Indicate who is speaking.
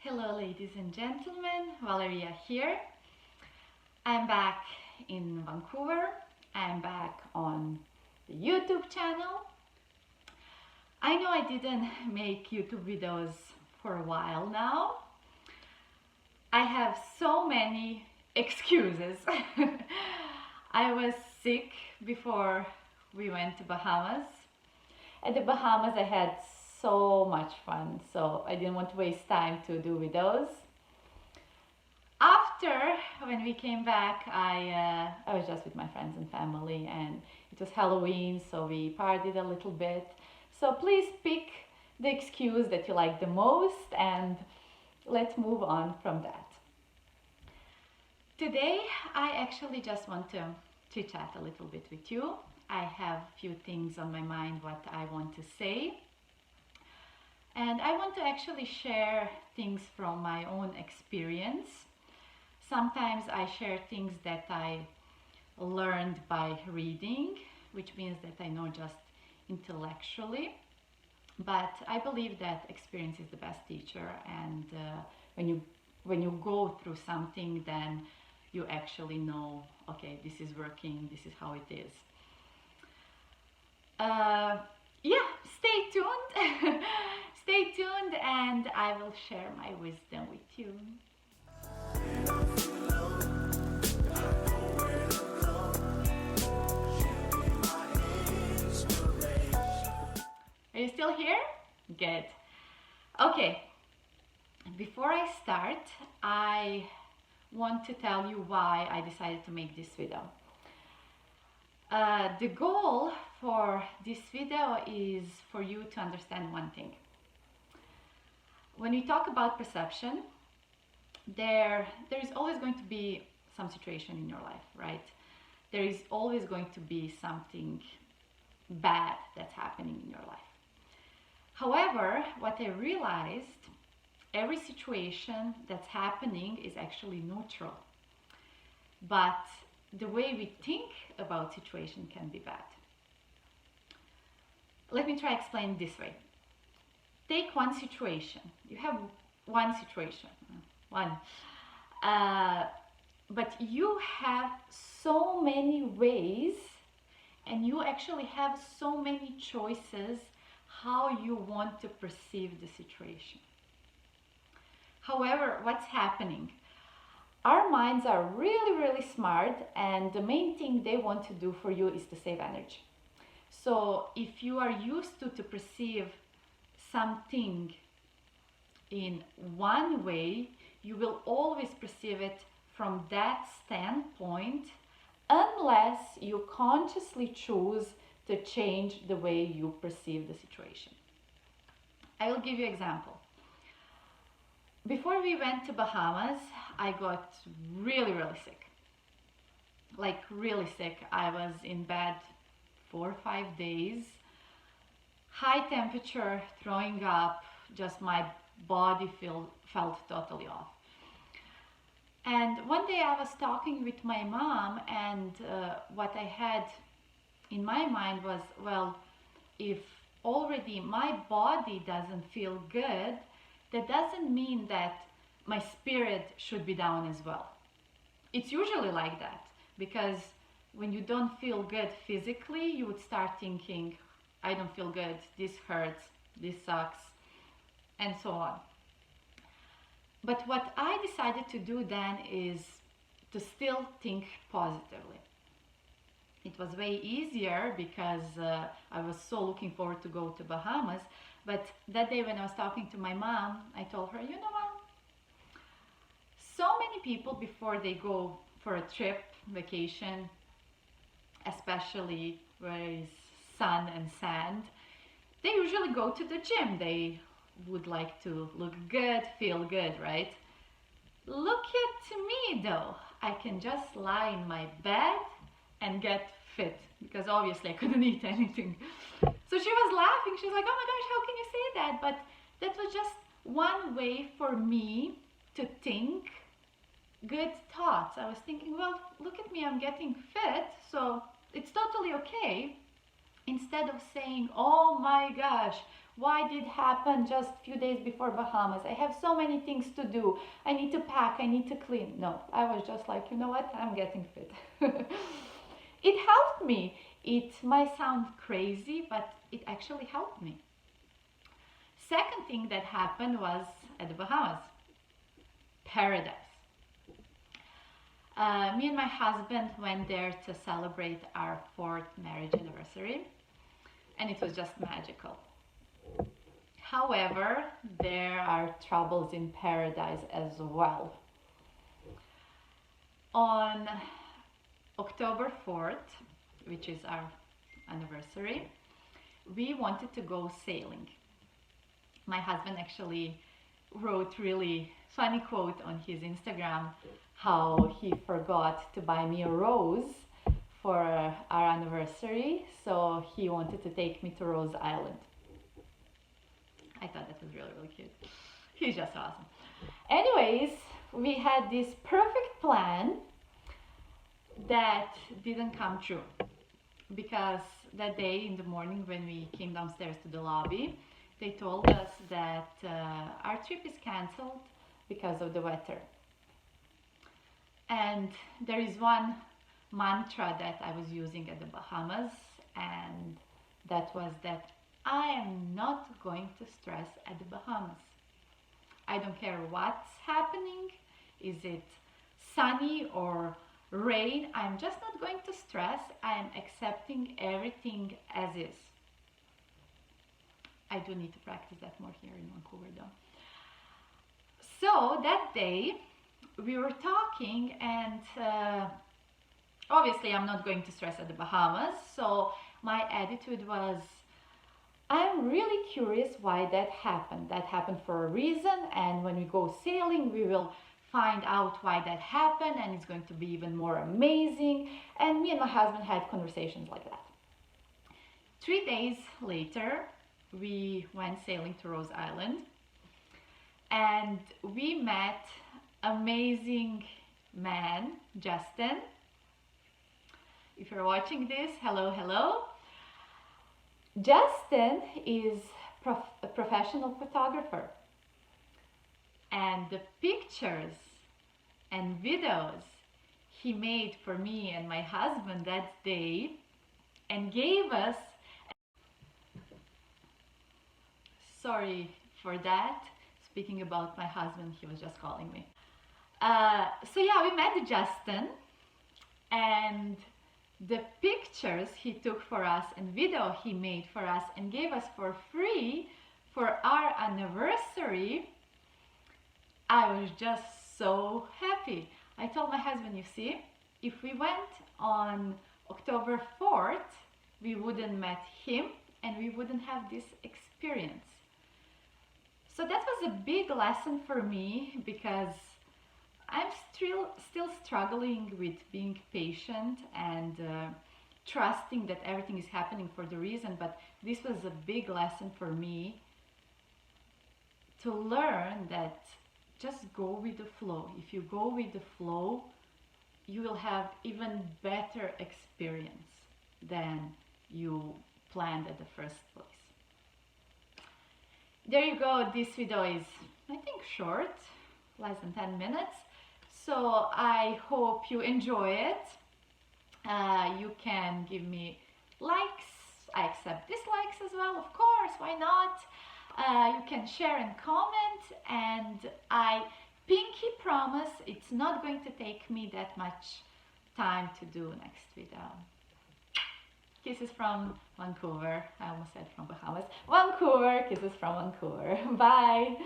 Speaker 1: Hello ladies and gentlemen, Valeria here. I'm back in Vancouver. I'm back on the YouTube channel. I know I didn't make YouTube videos for a while now. I have so many excuses. I was sick before we went to Bahamas. At the Bahamas I had so much fun, so I didn't want to waste time to do videos. After, when we came back, I was just with my friends and family, and it was Halloween, so we partied a little bit. So please pick the excuse that you like the most, and let's move on from that. Today, I actually just want to chit chat a little bit with you. I have a few things on my mind what I want to say. And I want to actually share things from my own experience. Sometimes I share things that I learned by reading, which means that I know just intellectually. But I believe that experience is the best teacher, and when you go through something, then you actually know, okay, this is working, this is how it is. Yeah, stay tuned. Stay tuned, and I will share my wisdom with you. Are you still here? Good. Okay, before I start, I want to tell you why I decided to make this video. The goal for this video is for you to understand one thing. When we talk about perception, there is always going to be some situation in your life, right? There is always going to be something bad that's happening in your life. However, what I realized, every situation that's happening is actually neutral. But the way we think about situation can be bad. Let me try to explain this way. Take one situation. You have one situation, but you have so many ways, and you actually have so many choices how you want to perceive the situation. However, what's happening? Our minds are really smart, and the main thing they want to do for you is to save energy. So if you are used to perceive something in one way, you will always perceive it from that standpoint, unless you consciously choose to change the way you perceive the situation. I will give you an example. Before we went to Bahamas, I got really sick. Like really sick. I was in bed 4 or 5 days. High temperature, throwing up, just my body felt totally off. And one day I was talking with my mom, and what I had in my mind was, well, if already my body doesn't feel good, that doesn't mean that my spirit should be down as well. It's usually like that, because when you don't feel good physically, you would start thinking, I don't feel good, this hurts, this sucks, and so on. But what I decided to do then is to still think positively. It was way easier because I was so looking forward to go to Bahamas. But that day when I was talking to my mom, I told her, you know what? So many people before they go for a trip, vacation, especially where is sun and sand, they usually go to the gym. They would like to look good, feel good, right? Look at me though. I can just lie in my bed and get fit, because obviously I couldn't eat anything. So she was laughing. She was like, oh my gosh, how can you say that? But that was just one way for me to think good thoughts. I was thinking, well, look at me, I'm getting fit, so it's totally okay. Instead of saying, oh my gosh, Why did it happen just a few days before Bahamas? I have so many things to do. I need to pack, I need to clean. No, I was just like, you know what? I'm getting fit. It helped me. It might sound crazy, but it actually helped me. Second thing that happened was at the Bahamas. Paradise. Me and my husband went there to celebrate our 4th marriage anniversary, and it was just magical. However, there are troubles in paradise as well. On October 4th, which is our anniversary, we wanted to go sailing. My husband actually wrote really funny quote on his Instagram how he forgot to buy me a rose for our anniversary, so he wanted to take me to Rose Island. I thought that was really, really cute. He's just awesome. Anyways, we had this perfect plan that didn't come true because that day in the morning when we came downstairs to the lobby, they told us that our trip is cancelled because of the weather. And there is one mantra that I was using at the Bahamas, and that was that I am not going to stress at the Bahamas. I don't care what's happening. Is it sunny or rain? I'm just not going to stress. I am accepting everything as is. I do need to practice that more here in Vancouver though. So that day we were talking, and obviously I'm not going to stress at the Bahamas, so my attitude was, I'm really curious why that happened. That happened for a reason, and when we go sailing we will find out why that happened, and it's going to be even more amazing. And me and my husband had conversations like that. 3 days later we went sailing to Rose Island, and we met amazing man, Justin. If you're watching this, hello, hello. Justin is a professional photographer, and the pictures and videos he made for me and my husband that day and gave us, sorry for that, speaking about my husband, he was just calling me. So yeah, we met Justin, and the pictures he took for us and video he made for us and gave us for free for our anniversary, I was just so happy. I told my husband, you see, if we went on October 4th, we wouldn't met him and we wouldn't have this experience. So that was a big lesson for me, because I'm still struggling with being patient and trusting that everything is happening for the reason, but this was a big lesson for me to learn that just go with the flow. If you go with the flow, you will have even better experience than you planned at the first place. There you go. This video is, I think, short, less than 10 minutes. So I hope you enjoy it. You can give me likes. I accept dislikes as well, of course, why not? You can share and comment, and I pinky promise it's not going to take me that much time to do next video. Kisses from Vancouver. I almost said from Bahamas. Vancouver, kisses from Vancouver. Bye.